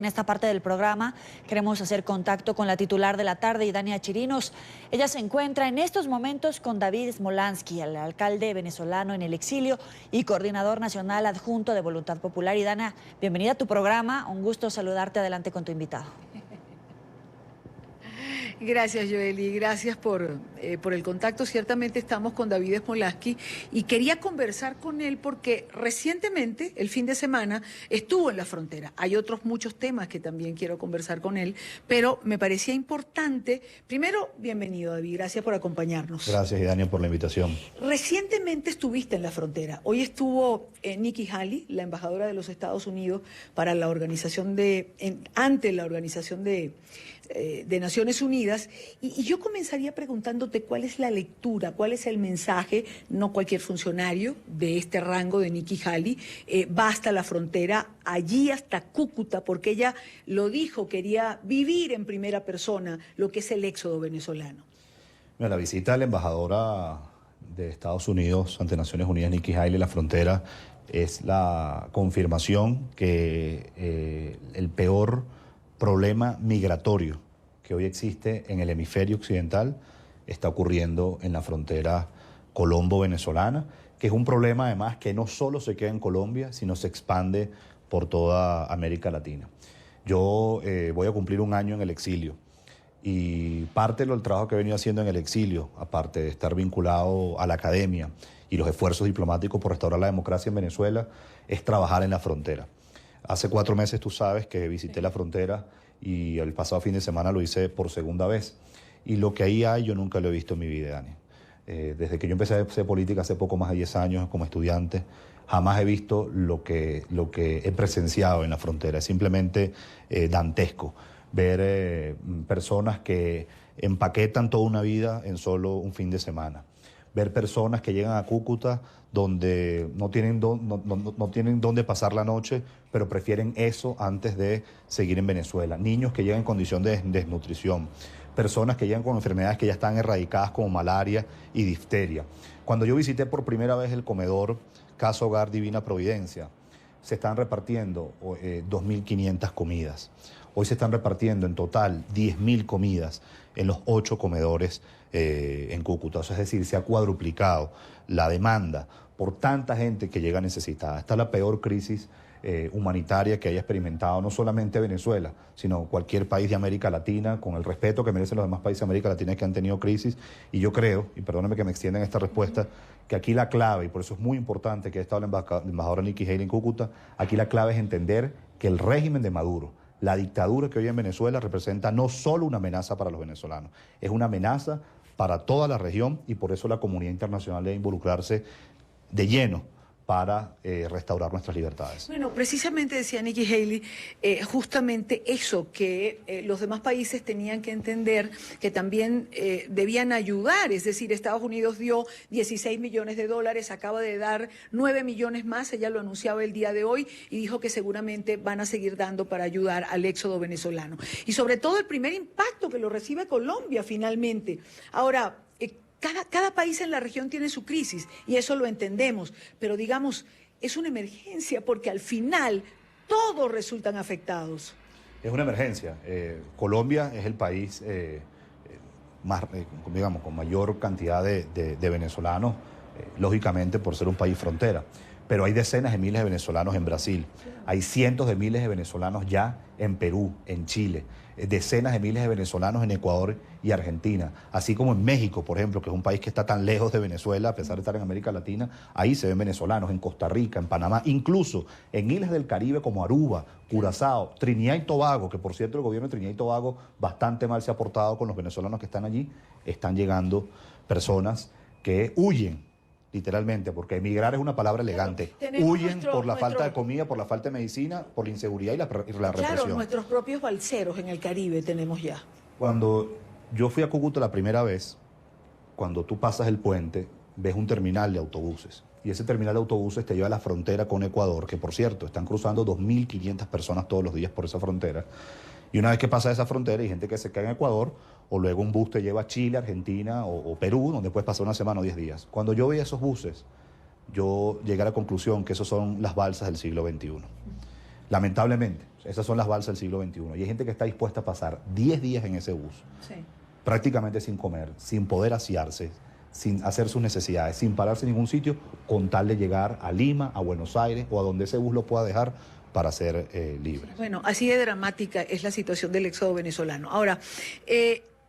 En esta parte del programa queremos hacer contacto con la titular de la tarde, Idania Chirinos. Ella se encuentra en estos momentos con David Smolansky, el alcalde venezolano en el exilio y coordinador nacional adjunto de Voluntad Popular. Idania, bienvenida a tu programa. Un gusto saludarte. Adelante con tu invitado. Gracias, Joely, gracias por el contacto. Ciertamente estamos con David Smolansky y quería conversar con él porque recientemente, el fin de semana, estuvo en la frontera. Hay otros muchos temas que también quiero conversar con él, pero me parecía importante. Primero, bienvenido, David, gracias por acompañarnos. Gracias, Idania, por la invitación. Recientemente estuviste en la frontera. Hoy estuvo Nikki Haley, la embajadora de los Estados Unidos para la organización ante la Organización de Naciones Unidas, y yo comenzaría preguntándote cuál es la lectura, cuál es el mensaje. No cualquier funcionario de este rango de Nikki Haley va hasta la frontera, allí hasta Cúcuta, porque ella lo dijo, quería vivir en primera persona lo que es el éxodo venezolano. Mira, la visita de la embajadora de Estados Unidos ante Naciones Unidas, Nikki Haley, a la frontera, es la confirmación que el peor problema migratorio que hoy existe en el hemisferio occidental está ocurriendo en la frontera colombo-venezolana, que es un problema además que no solo se queda en Colombia, sino se expande por toda América Latina. Yo voy a cumplir un año en el exilio y parte del trabajo que he venido haciendo en el exilio, aparte de estar vinculado a la academia y los esfuerzos diplomáticos por restaurar la democracia en Venezuela, es trabajar en la frontera. Hace 4 meses tú sabes que visité la frontera y el pasado fin de semana lo hice por segunda vez. Y lo que ahí hay yo nunca lo he visto en mi vida, Dani. Desde que yo empecé a hacer política hace poco más de 10 años como estudiante, jamás he visto lo que he presenciado en la frontera. Es simplemente dantesco ver personas que empaquetan toda una vida en solo un fin de semana. Ver personas que llegan a Cúcuta donde no tienen dónde pasar la noche, pero prefieren eso antes de seguir en Venezuela. Niños que llegan en condición de desnutrición. Personas que llegan con enfermedades que ya están erradicadas como malaria y difteria. Cuando yo visité por primera vez el comedor Casa Hogar Divina Providencia, se están repartiendo 2.500 comidas. Hoy se están repartiendo en total 10.000 comidas en los 8 comedores en Cúcuta. O sea, es decir, se ha cuadruplicado la demanda por tanta gente que llega necesitada. Esta es la peor crisis humanitaria que haya experimentado no solamente Venezuela, sino cualquier país de América Latina, con el respeto que merecen los demás países de América Latina que han tenido crisis. Y yo creo, y perdónenme que me extienda en esta respuesta, que aquí la clave, y por eso es muy importante que haya estado la embajadora Nikki Haley en Cúcuta, aquí la clave es entender que el régimen de Maduro, la dictadura que hoy en Venezuela representa no solo una amenaza para los venezolanos, es una amenaza para toda la región, y por eso la comunidad internacional debe involucrarse de lleno para restaurar nuestras libertades. Bueno, precisamente decía Nikki Haley justamente eso, que los demás países tenían que entender que también debían ayudar. Es decir, Estados Unidos dio 16 millones de dólares, acaba de dar 9 millones más, ella lo anunciaba el día de hoy y dijo que seguramente van a seguir dando para ayudar al éxodo venezolano. Y sobre todo el primer impacto que lo recibe Colombia finalmente. Ahora, cada país en la región tiene su crisis y eso lo entendemos, pero digamos, es una emergencia porque al final todos resultan afectados. Es una emergencia. Colombia es el país digamos, con mayor cantidad de venezolanos, lógicamente por ser un país frontera, pero hay decenas de miles de venezolanos en Brasil, hay cientos de miles de venezolanos ya en Perú, en Chile, decenas de miles de venezolanos en Ecuador y Argentina, así como en México, por ejemplo, que es un país que está tan lejos de Venezuela, a pesar de estar en América Latina, ahí se ven venezolanos, en Costa Rica, en Panamá, incluso en islas del Caribe como Aruba, Curazao, Trinidad y Tobago, que por cierto el gobierno de Trinidad y Tobago bastante mal se ha portado con los venezolanos que están allí, están llegando personas que huyen, literalmente, porque emigrar es una palabra elegante. Huyen por la falta de comida, por la falta de medicina, por la inseguridad y la represión. Claro, nuestros propios balseros en el Caribe tenemos ya. Cuando yo fui a Cúcuta la primera vez, cuando tú pasas el puente, ves un terminal de autobuses. Y ese terminal de autobuses te lleva a la frontera con Ecuador, que por cierto, están cruzando 2.500 personas todos los días por esa frontera. Y una vez que pasa esa frontera, hay gente que se queda en Ecuador, o luego un bus te lleva a Chile, Argentina o Perú, donde puedes pasar una semana o 10 días. Cuando yo veía esos buses, yo llegué a la conclusión que esos son las balsas del siglo XXI. Lamentablemente, esas son las balsas del siglo XXI. Y hay gente que está dispuesta a pasar 10 días en ese bus, prácticamente sin comer, sin poder asearse, sin hacer sus necesidades, sin pararse en ningún sitio, con tal de llegar a Lima, a Buenos Aires o a donde ese bus lo pueda dejar para ser libre. Bueno, así de dramática es la situación del éxodo venezolano. Ahora,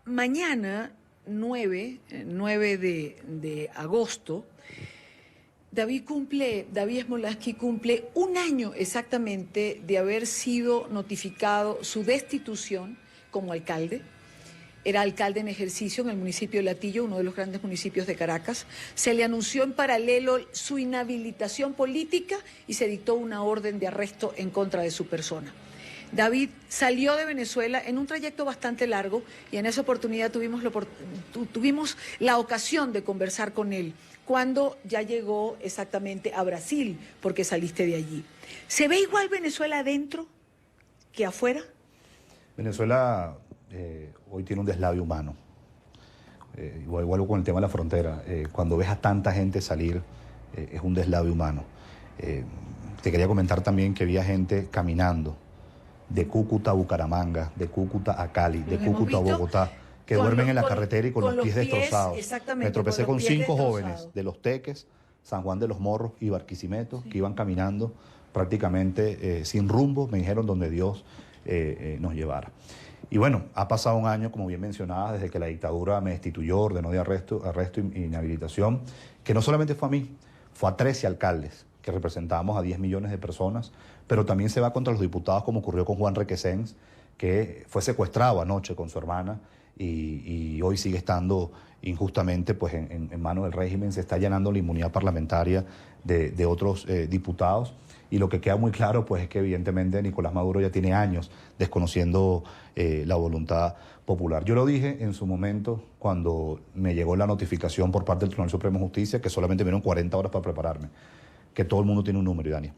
mañana, 9 de agosto, David Smolansky cumple un año exactamente de haber sido notificado su destitución como alcalde. Era alcalde en ejercicio en el municipio de Latillo, uno de los grandes municipios de Caracas. Se le anunció en paralelo su inhabilitación política y se dictó una orden de arresto en contra de su persona. David salió de Venezuela en un trayecto bastante largo y en esa oportunidad tuvimos la ocasión de conversar con él cuando ya llegó exactamente a Brasil, porque saliste de allí. ¿Se ve igual Venezuela adentro que afuera? Venezuela hoy tiene un deslavio humano. Igual con el tema de la frontera. Cuando ves a tanta gente salir, es un deslavio humano. Te quería comentar también que había gente caminando de Cúcuta a Bucaramanga, de Cúcuta a Cali, de Cúcuta a Bogotá, que duermen en la carretera y con los pies destrozados. Exactamente. Me tropecé con 5 jóvenes de Los Teques, San Juan de los Morros y Barquisimeto, que iban caminando prácticamente sin rumbo, me dijeron donde Dios nos llevara. Y bueno, ha pasado un año, como bien mencionaba, desde que la dictadura me destituyó, ordenó de arresto e inhabilitación, que no solamente fue a mí, fue a 13 alcaldes, que representábamos a 10 millones de personas, pero también se va contra los diputados, como ocurrió con Juan Requesens, que fue secuestrado anoche con su hermana y hoy sigue estando injustamente pues, en manos del régimen. Se está allanando la inmunidad parlamentaria de otros diputados. Y lo que queda muy claro pues, es que evidentemente Nicolás Maduro ya tiene años desconociendo la voluntad popular. Yo lo dije en su momento cuando me llegó la notificación por parte del Tribunal Supremo de Justicia, que solamente me dieron 40 horas para prepararme, que todo el mundo tiene un número, Dania.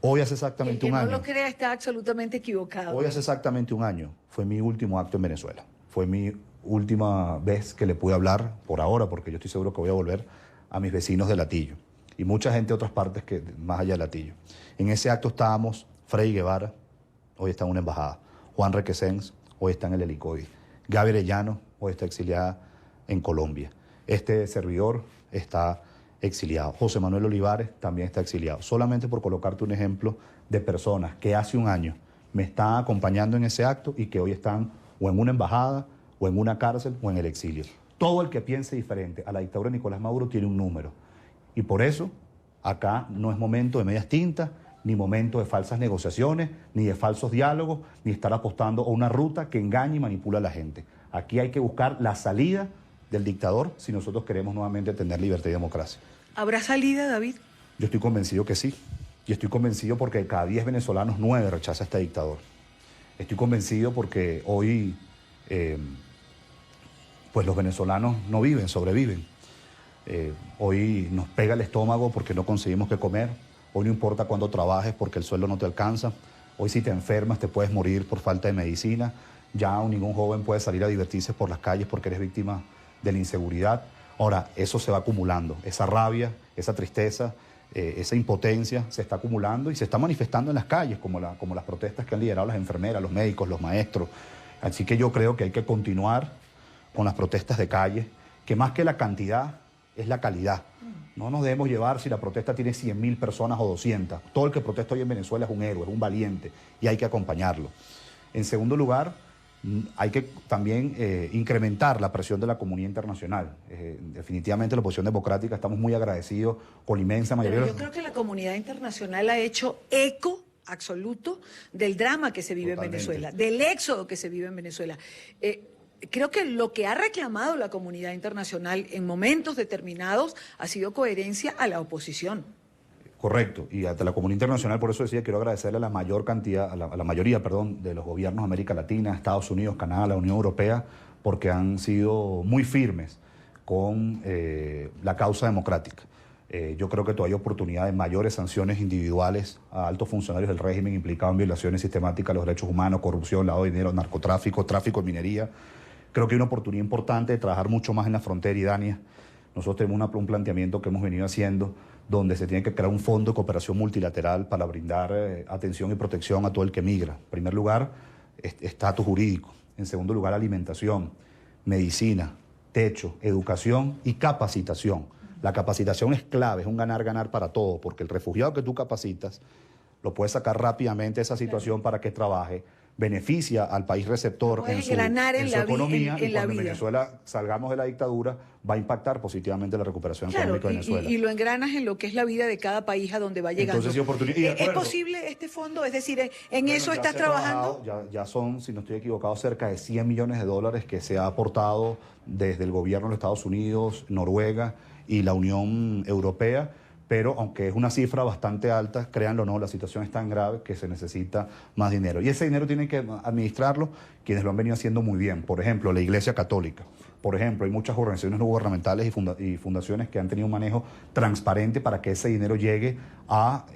Hoy hace exactamente un año. El que no lo crea está absolutamente equivocado. Hoy hace exactamente un año fue mi último acto en Venezuela. Fue mi última vez que le pude hablar, por ahora, porque yo estoy seguro que voy a volver, a mis vecinos de Latillo. Y mucha gente de otras partes que más allá de Latillo. En ese acto estábamos Freddy Guevara, hoy está en una embajada. Juan Requesens, hoy está en el Helicoide. Gaby Arellano, hoy está exiliada en Colombia. Este servidor está exiliado. José Manuel Olivares también está exiliado. Solamente por colocarte un ejemplo de personas que hace un año me están acompañando en ese acto y que hoy están o en una embajada, o en una cárcel, o en el exilio. Todo el que piense diferente a la dictadura de Nicolás Maduro tiene un número. Y por eso, acá no es momento de medias tintas, ni momento de falsas negociaciones, ni de falsos diálogos, ni estar apostando a una ruta que engañe y manipula a la gente. Aquí hay que buscar la salida del dictador si nosotros queremos nuevamente tener libertad y democracia. ¿Habrá salida, David? Yo estoy convencido que sí. Y estoy convencido porque de cada 10 venezolanos, 9 rechaza a este dictador. Estoy convencido porque hoy pues los venezolanos no viven, sobreviven. Hoy nos pega el estómago porque no conseguimos qué comer. Hoy no importa cuándo trabajes porque el sueldo no te alcanza. Hoy si te enfermas te puedes morir por falta de medicina. Ya ningún joven puede salir a divertirse por las calles porque eres víctima de la inseguridad. Ahora, eso se va acumulando. Esa rabia, esa tristeza, esa impotencia se está acumulando y se está manifestando en las calles, como las protestas que han liderado las enfermeras, los médicos, los maestros. Así que yo creo que hay que continuar con las protestas de calle, que más que la cantidad es la calidad. No nos debemos llevar si la protesta tiene 100.000 personas o 200. Todo el que protesta hoy en Venezuela es un héroe, es un valiente y hay que acompañarlo. En segundo lugar, hay que también incrementar la presión de la comunidad internacional. Definitivamente la oposición democrática estamos muy agradecidos con la inmensa mayoría. Pero yo creo que la comunidad internacional ha hecho eco absoluto del drama que se vive en Venezuela, del éxodo que se vive en Venezuela. Creo que lo que ha reclamado la comunidad internacional en momentos determinados ha sido coherencia a la oposición. Correcto, y hasta la comunidad internacional, por eso decía, quiero agradecerle a la mayoría de los gobiernos de América Latina, Estados Unidos, Canadá, la Unión Europea, porque han sido muy firmes con la causa democrática. Yo creo que todavía hay oportunidad de mayores sanciones individuales a altos funcionarios del régimen implicados en violaciones sistemáticas de los derechos humanos, corrupción, lavado de dinero, narcotráfico, tráfico de minería. Creo que hay una oportunidad importante de trabajar mucho más en la frontera, y Dania, nosotros tenemos un planteamiento que hemos venido haciendo donde se tiene que crear un fondo de cooperación multilateral para brindar atención y protección a todo el que migra. En primer lugar, estatus jurídico. En segundo lugar, alimentación, medicina, techo, educación y capacitación. La capacitación es clave, es un ganar-ganar para todos, porque el refugiado que tú capacitas lo puedes sacar rápidamente de esa situación para que trabaje, beneficia al país receptor en su economía, y cuando en Venezuela salgamos de la dictadura va a impactar positivamente la recuperación económica de Venezuela. Y lo engranas en lo que es la vida de cada país a donde va llegando. Entonces, ¿Es posible este fondo? Es decir, ¿en eso estás trabajando? Ya son, si no estoy equivocado, cerca de 100 millones de dólares que se ha aportado desde el gobierno de los Estados Unidos, Noruega y la Unión Europea. Pero aunque es una cifra bastante alta, créanlo o no, la situación es tan grave que se necesita más dinero. Y ese dinero tienen que administrarlo quienes lo han venido haciendo muy bien. Por ejemplo, la Iglesia Católica. Por ejemplo, hay muchas organizaciones no gubernamentales y fundaciones que han tenido un manejo transparente para que ese dinero llegue a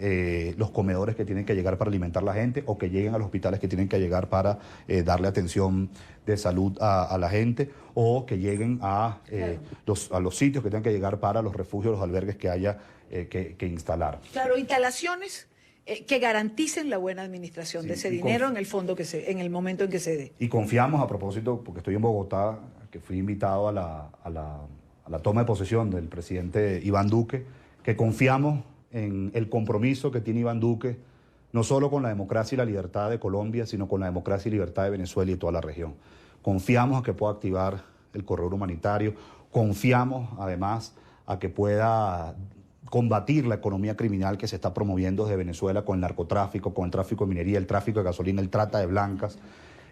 los comedores que tienen que llegar para alimentar a la gente, o que lleguen a los hospitales que tienen que llegar para darle atención de salud a la gente, o que lleguen a los sitios que tengan que llegar para los refugios, los albergues que haya que instalar. Claro, instalaciones que garanticen la buena administración de ese dinero en el fondo en el momento en que se dé. Y confiamos, a propósito, porque estoy en Bogotá, que fui invitado a la toma de posesión del presidente Iván Duque, que confiamos en el compromiso que tiene Iván Duque, no solo con la democracia y la libertad de Colombia, sino con la democracia y libertad de Venezuela y toda la región. Confiamos a que pueda activar el corredor humanitario, confiamos además a que pueda combatir la economía criminal que se está promoviendo desde Venezuela con el narcotráfico, con el tráfico de minería, el tráfico de gasolina, el trata de blancas,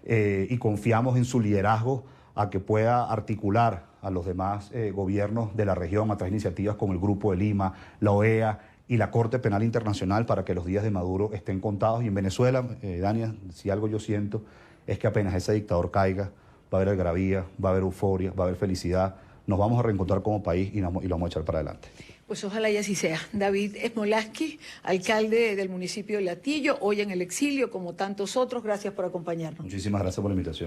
y confiamos en su liderazgo a que pueda articular a los demás gobiernos de la región a través de iniciativas como el Grupo de Lima, la OEA y la Corte Penal Internacional, para que los días de Maduro estén contados. Y en Venezuela, Dania, si algo yo siento es que apenas ese dictador caiga, va a haber algarabía, va a haber euforia, va a haber felicidad, nos vamos a reencontrar como país y lo vamos a echar para adelante. Pues ojalá y así sea. David Smolansky, alcalde del municipio de Latillo, hoy en el exilio, como tantos otros. Gracias por acompañarnos. Muchísimas gracias por la invitación.